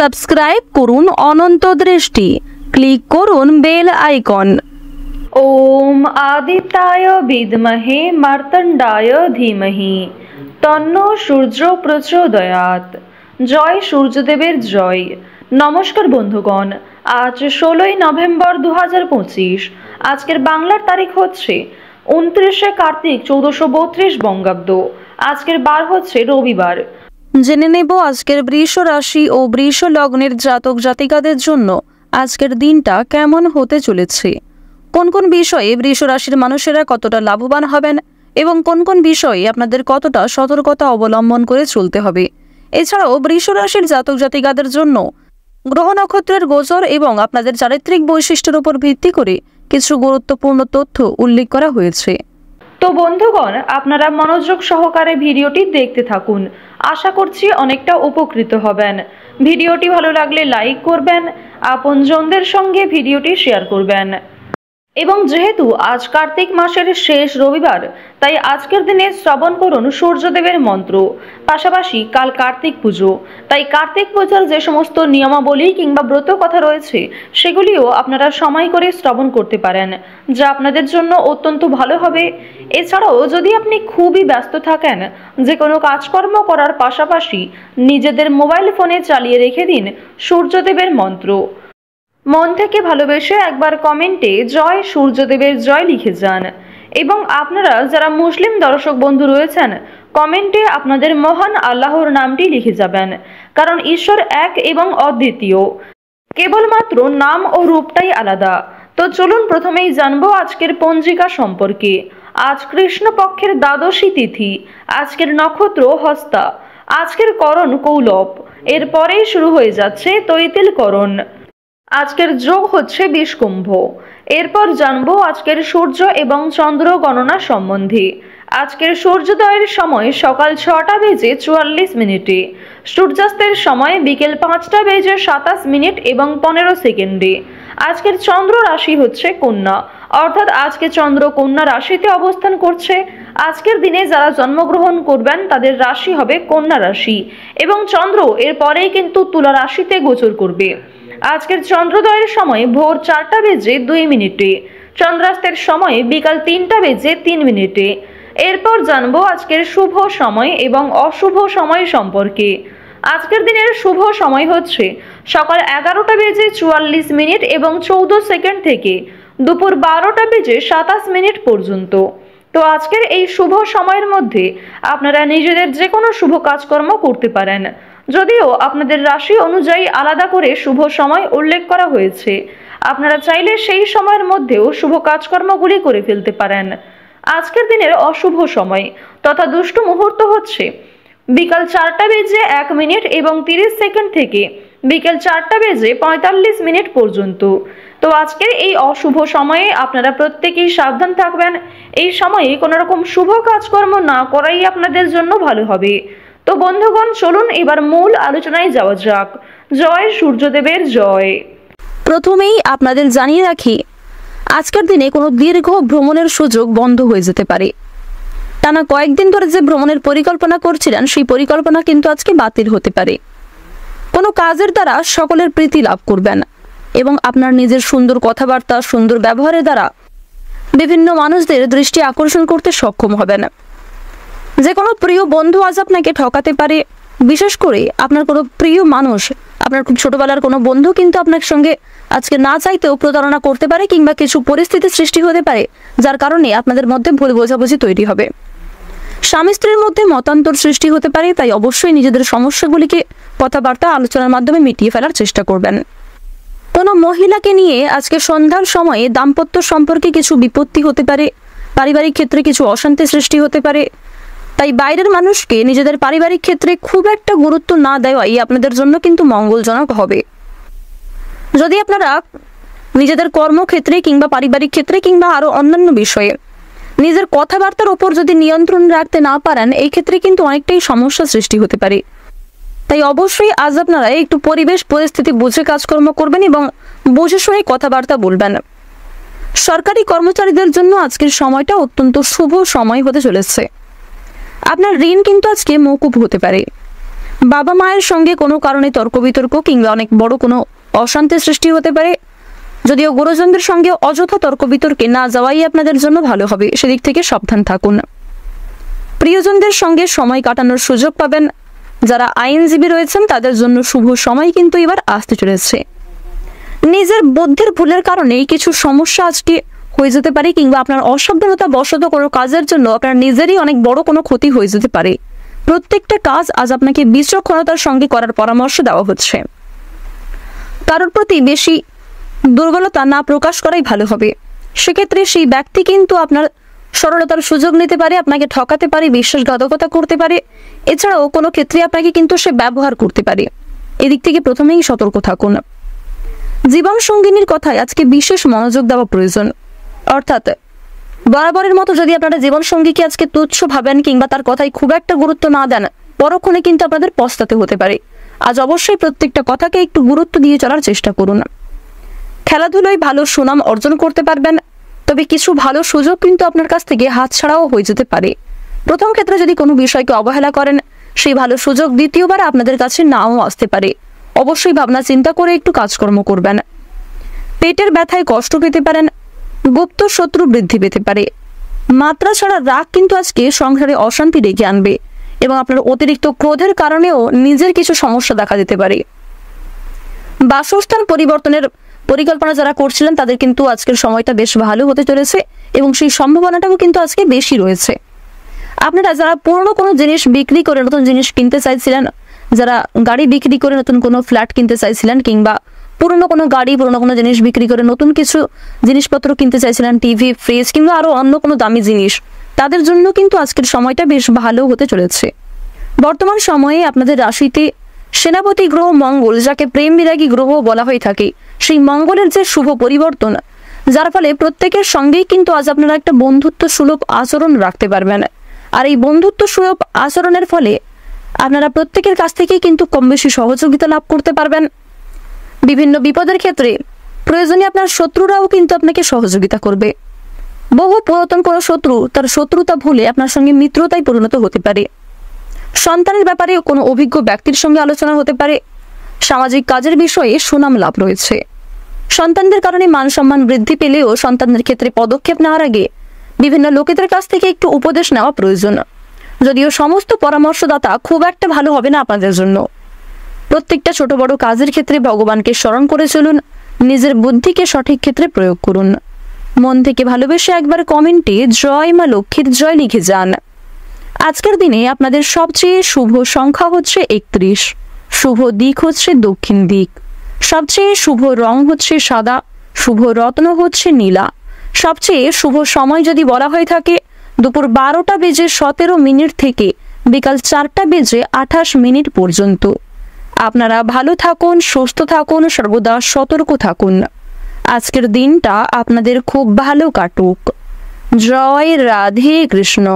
Subscribe করুন অনন্ত দৃষ্টি, click করুন বেল আইকন। ওম আদিত্যায় বিদ্মহে মার্তণ্ডায় ধীমহি তন্নো সূর্য প্রচোদয়াৎ। জয় সূর্যদেবের জয়। নমস্কার বন্ধুগণ, আজ 16ই নভেম্বর 2025। আজকের বাংলার তারিখ হচ্ছে 29শে কার্তিক 1432 বঙ্গাব্দ। আজকের বার হচ্ছে রবিবার। জেনে নেব আজকের বৃষ রাশি ও বৃষ লগ্নের জাতক জাতিকাদের জন্য আজকের দিনটা কেমন হতে চলেছে, কোন কোন বিষয়ে বৃষ রাশির মানুষেরা কতটা লাভবান হবেন এবং কোন কোন বিষয়ে আপনাদের কতটা সতর্কতা অবলম্বন করে চলতে হবে। এছাড়াও বৃষ রাশির জাতক জাতিকাদের জন্য গ্রহ নক্ষত্রের গোচর এবং আপনাদের চারিত্রিক বৈশিষ্ট্যের উপর ভিত্তি করে কিছু গুরুত্বপূর্ণ তথ্য উল্লেখ করা হয়েছে। তো বন্ধুগণ, আপনারা মনোযোগ সহকারে ভিডিওটি দেখতে থাকুন। আশা করছি অনেকটা উপকৃত হবেন। ভিডিওটি ভালো লাগলে লাইক করবেন, আপনজনদের সঙ্গে ভিডিওটি শেয়ার করবেন। এবং যেহেতু আজ কার্তিক মাসের শেষ রবিবার, তাই আজকের দিনে শ্রবণ করুন সূর্যদেবের মন্ত্র। পাশাপাশি কাল কার্তিক পুজো, তাই কার্তিক পূজার যে সমস্ত নিয়মাবলী কিংবা ব্রত কথা রয়েছে সেগুলিও আপনারা সময় করে শ্রবণ করতে পারেন, যা আপনাদের জন্য অত্যন্ত ভালো হবে। এছাড়াও যদি আপনি খুবই ব্যস্ত থাকেন, যে কোনো কাজকর্ম করার পাশাপাশি নিজেদের মোবাইল ফোনে চালিয়ে রেখে দিন সূর্যদেবের মন্ত্র। মন থেকে ভালোবেসে একবার কমেন্টে জয় সূর্যদেবের জয় লিখে যান। এবং আপনারা যারা মুসলিম দর্শক বন্ধু রয়েছেন, কমেন্টে আপনাদের মহান আল্লাহর নামটি লিখে যাবেন, কারণ ঈশ্বর এক এবং অদ্বিতীয়, কেবলমাত্র নাম ও রূপটাই আলাদা। তো চলুন প্রথমেই জানবো আজকের পঞ্জিকা সম্পর্কে। আজ কৃষ্ণপক্ষের দ্বাদশী তিথি, আজকের নক্ষত্র হস্তা, আজকের করণ কৌলব, এরপরেই শুরু হয়ে যাচ্ছে তৈতিল করণ। আজকের যোগ হচ্ছে বিষকুম্ভ। এরপর জানবো আজকের সূর্য এবং চন্দ্র গণনা সম্বন্ধে। আজকের সূর্যোদয়ের সময় সকাল 6টা বেজে 44 মিনিটে, সূর্যাস্তের সময় বিকেল 5টা বেজে 27 মিনিট এবং 15 সেকেন্ডে। আজকের চন্দ্র রাশি হচ্ছে কন্যা, অর্থাৎ আজকে চন্দ্র কন্যা রাশিতে অবস্থান করছে। আজকের দিনে যারা জন্মগ্রহণ করবেন তাদের রাশি হবে কন্যা রাশি এবং চন্দ্র এর পরেই কিন্তু তুলা রাশিতে গোচর করবে। আজকের চন্দ্রোদয়ের সময় ভোর 4টা বেজে 2 মিনিটে, চন্দ্রাস্তের সময় বিকাল 3টা বেজে 3 মিনিটে। এরপর জানবো আজকের শুভ সময় এবং অশুভ সময় সম্পর্কে। আজকের দিনের শুভ সময় হচ্ছে সকাল 11টা বেজে 44 মিনিট এবং 14 সেকেন্ড থেকে দুপুর 12টা বেজে 27 মিনিট পর্যন্ত। তো আজকের এই শুভ সময়ের মধ্যে আপনারা নিজেদের যে কোনো শুভ কাজকর্ম করতে পারেন, যদিও আপনাদের রাশি অনুযায়ী আলাদা করে শুভ সময় উল্লেখ করা হয়েছে। আপনারা চাইলে সেই সময়ের মধ্যেও শুভ কাজকর্মগুলি করে ফেলতে পারেন। আজকের দিনের অশুভ সময় তথা দুষ্ট মুহূর্ত হচ্ছে বিকাল 4টা বেজে 1 মিনিট এবং 30 সেকেন্ড থেকে বিকেল 4টা বেজে 45 মিনিট পর্যন্ত। তো আজকের এই অশুভ সময়ে আপনারা প্রত্যেকেই সাবধান থাকবেন। এই সময়ে কোনো রকম শুভ কাজকর্ম না করাই আপনাদের জন্য ভালো হবে। তো বন্ধুগণ, চলুন এবার মূল আলোচনায় যাওয়া যাক। জয় সূর্যদেবের জয়। প্রথমেই আপনাদের জানিয়ে রাখি, আজকের দিনে কোনো দীর্ঘ ভ্রমণের সুযোগ বন্ধ হয়ে যেতে পারে। টানা কয়েকদিন ধরে যে ভ্রমণের পরিকল্পনা করছিলেন সেই পরিকল্পনা কিন্তু আজকে বাতিল হতে পারে। কোনো কাজের দ্বারা সকলের প্রীতি লাভ করবেন এবং আপনার নিজের সুন্দর কথাবার্তা, সুন্দর ব্যবহারের দ্বারা বিভিন্ন মানুষদের দৃষ্টি আকর্ষণ করতে সক্ষম হবেন। যে কোনো প্রিয় বন্ধু আজ আপনাকে ঠকাতে পারে। বিশেষ করে আপনার কোনো প্রিয় মানুষ, আপনার খুব ছোটবেলার কোনো বন্ধু কিন্তু আপনার সঙ্গে আজকে না চাইতেও প্রতারণা করতে পারে কিংবা কিছু পরিস্থিতি সৃষ্টি হতে পারে, যার কারণে আপনাদের মধ্যে ভুল বোঝাবুঝি তৈরি হবে। স্বামী স্ত্রীর মধ্যে মতান্তর সৃষ্টি হতে পারে, তাই অবশ্যই নিজেদের সমস্যাগুলিকে কথাবার্তা আলোচনার মাধ্যমে মিটিয়ে ফেলার চেষ্টা করবেন। কোনো মহিলাকে নিয়ে আজকে সন্ধ্যার সময়ে দাম্পত্য সম্পর্কে কিছু বিপত্তি হতে পারে, পারিবারিক ক্ষেত্রে কিছু অশান্তি সৃষ্টি হতে পারে। তাই বাইরের মানুষকে নিজেদের পারিবারিক ক্ষেত্রে খুব একটা গুরুত্ব না দেওয়াই আপনাদের জন্য কিন্তু মঙ্গলজনক হবে। যদি আপনারা নিজেদের কর্মক্ষেত্রে কিংবা পারিবারিক ক্ষেত্রে কিংবা আরো অন্যান্য বিষয়ে নিজের কথাবার্তার ওপর যদি নিয়ন্ত্রণ রাখতে না পারেন, এই ক্ষেত্রে কিন্তু অনেকটাই সমস্যা সৃষ্টি হতে পারে। তাই অবশ্যই আজ আপনারা একটু পরিবেশ পরিস্থিতি বুঝে কাজকর্ম করবেন এবং বুঝে শুনে কথাবার্তা বলবেন। সরকারি কর্মচারীদের জন্য আজকের সময়টা অত্যন্ত শুভ সময় হতে চলেছে। আপনার ঋণ কিন্তু আজকে মওকুফ হতে পারে। বাবা মায়ের সঙ্গে কোনো কারণে তর্ক বিতর্ক কিংবা অনেক বড় কোনো অশান্তির সৃষ্টি হতে পারে। যদিও গুরুজনদের সঙ্গে অযথা তর্ক বিতর্কে না যাওয়াই আপনাদের জন্য ভালো হবে, সেদিক থেকে সাবধান থাকুন। প্রিয়জনদের সঙ্গে সময় কাটানোর সুযোগ পাবেন। যারা আইনজীবী রয়েছেন তাদের জন্য শুভ সময় কিন্তু এবার আসতে চলেছে। নিজের বুদ্ধির ভুলের কারণেই কিছু সমস্যা আজকে হয়ে যেতে পারে, কিংবা আপনার অসাবধানতা বশত কোনো কাজের জন্য আপনার নিজেরই অনেক বড় কোনো ক্ষতি হয়ে যেতে পারে। প্রত্যেকটা কাজ আজ আপনাকে বিচক্ষণতার সঙ্গে করার পরামর্শ দেওয়া হচ্ছে। কারোর প্রতি বেশি দুর্বলতা না প্রকাশ করাই ভালো হবে। সেক্ষেত্রে সেই ব্যক্তি কিন্তু আপনার সরলতার সুযোগ নিতে পারে, আপনাকে ঠকাতে পারে, বিশ্বাসঘাতকতা করতে পারে। এছাড়াও কোনো ক্ষেত্রে আপনাকে কিন্তু সে ব্যবহার করতে পারে। এদিক থেকে প্রথমেই সতর্ক থাকুন। জীবন সঙ্গিনীর কথায় আজকে বিশেষ মনোযোগ দেওয়া প্রয়োজন। অর্থাৎ বরাবরের মতো যদি আপনারা জীবন সঙ্গীকে আজকে তুচ্ছ ভাবেন কিংবা তার কথায় খুব একটা গুরুত্ব না দেন, পরক্ষণে কিন্তু আপনাদের পস্তাতে হতে পারে। আজ অবশ্যই প্রত্যেকটা কথাকে একটু গুরুত্ব দিয়ে চলার চেষ্টা করুন। খেলাধুলায় ভালো সুনাম অর্জন করতে পারবেন, তবে কিছু ভালো সুযোগ কিন্তু আপনার কাছ থেকে হাতছাড়াও হয়ে যেতে পারে। প্রথম ক্ষেত্রে যদি কোনো বিষয়কে অবহেলা করেন, সেই ভালো সুযোগ দ্বিতীয়বার আপনাদের কাছে নাও আসতে পারে। অবশ্যই ভাবনা চিন্তা করে একটু কাজকর্ম করবেন। পেটের ব্যথায় কষ্ট পেতে পারেন, গুপ্ত শত্রু বৃদ্ধি পেতে পারে। মাত্রা ছাড়া রাগ কিন্তু আজকে সংসারে অশান্তি ডেকে আনবে, এবং আপনার অতিরিক্ত ক্রোধের কারণেও নিজের কিছু সমস্যা দেখা দিতে পারে। বাসস্থান পরিবর্তনের পরিকল্পনা যারা করছিলেন তাদের কিন্তু আজকের সময়টা বেশ ভালো হতে চলেছে, এবং সেই সম্ভাবনাটাও কিন্তু আজকে বেশি রয়েছে। আপনারা যারা পুরনো কোনো জিনিস বিক্রি করে নতুন জিনিস কিনতে চাইছিলেন, যারা গাড়ি বিক্রি করে নতুন কোনো ফ্ল্যাট কিনতে চাইছিলেন, কিংবা পুরনো কোনো গাড়ি পুরনো কোনো জিনিস বিক্রি করে নতুন কিছু জিনিসপত্র কিনতে চাইছিলেন, টিভি, ফ্রিজ কিংবা আরো অন্য কোনো দামি জিনিস, তাদের জন্য কিন্তু আজকের সময়টা বেশ ভালো হতে চলেছে। বর্তমান সময়ে আপনাদের রাশিতে সেনাপতি গ্রহ মঙ্গল, যাকে প্রেম বিরাগী গ্রহ বলা হয়ে থাকে, সেই মঙ্গলের যে শুভ পরিবর্তন, যার ফলে প্রত্যেকের সঙ্গেই কিন্তু আজ আপনারা একটা বন্ধুত্ব সুলভ আচরণ রাখতে পারবেন। আর এই বন্ধুত্ব সুলভ আচরণের ফলে আপনারা প্রত্যেকের কাছ থেকেই কিন্তু কম বেশি সহযোগিতা লাভ করতে পারবেন। বিভিন্ন বিপদের ক্ষেত্রে প্রয়োজনে আপনার শত্রুরাও কিন্তু আপনাকে সহযোগিতা করবে। বহু পুরাতন কোনো শত্রু তার শত্রুতা ভুলে আপনার সঙ্গে মিত্রতায় পরিণত হতে পারে। সন্তানের ব্যাপারে কোনো অভিজ্ঞ ব্যক্তির সঙ্গে আলোচনা হতে পারে। সামাজিক কাজের বিষয়ে সুনাম লাভ রয়েছে। সন্তানদের কারণে মান সম্মান বৃদ্ধি পেলেও সন্তানদের ক্ষেত্রে পদক্ষেপ নেওয়ার আগে বিভিন্ন লোকেদের কাছ থেকে একটু উপদেশ নেওয়া প্রয়োজন। যদিও সমস্ত পরামর্শদাতা খুব একটা ভালো হবে না আপনাদের জন্য। প্রত্যেকটা ছোট বড় কাজের ক্ষেত্রে ভগবানকে স্মরণ করে চলুন, নিজের বুদ্ধিকে সঠিক ক্ষেত্রে প্রয়োগ করুন। মন থেকে ভালোবেসে একবার কমেন্টে জয় মা লক্ষ্মীর জয় লিখে যান। আজকের দিনে আপনাদের সবচেয়ে শুভ সংখ্যা হচ্ছে 31, শুভ দিক হচ্ছে দক্ষিণ দিক, সবচেয়ে শুভ রং হচ্ছে সাদা, শুভ রত্ন হচ্ছে নীলা। সবচেয়ে শুভ সময় যদি বলা হয়ে থাকে দুপুর 12:17 থেকে বিকাল 4:28 পর্যন্ত। আপনারা ভালো থাকুন, সুস্থ থাকুন, সর্বদা সতর্ক থাকুন। আজকের দিনটা আপনাদের খুব ভালো কাটুক। জয় রাধে কৃষ্ণ।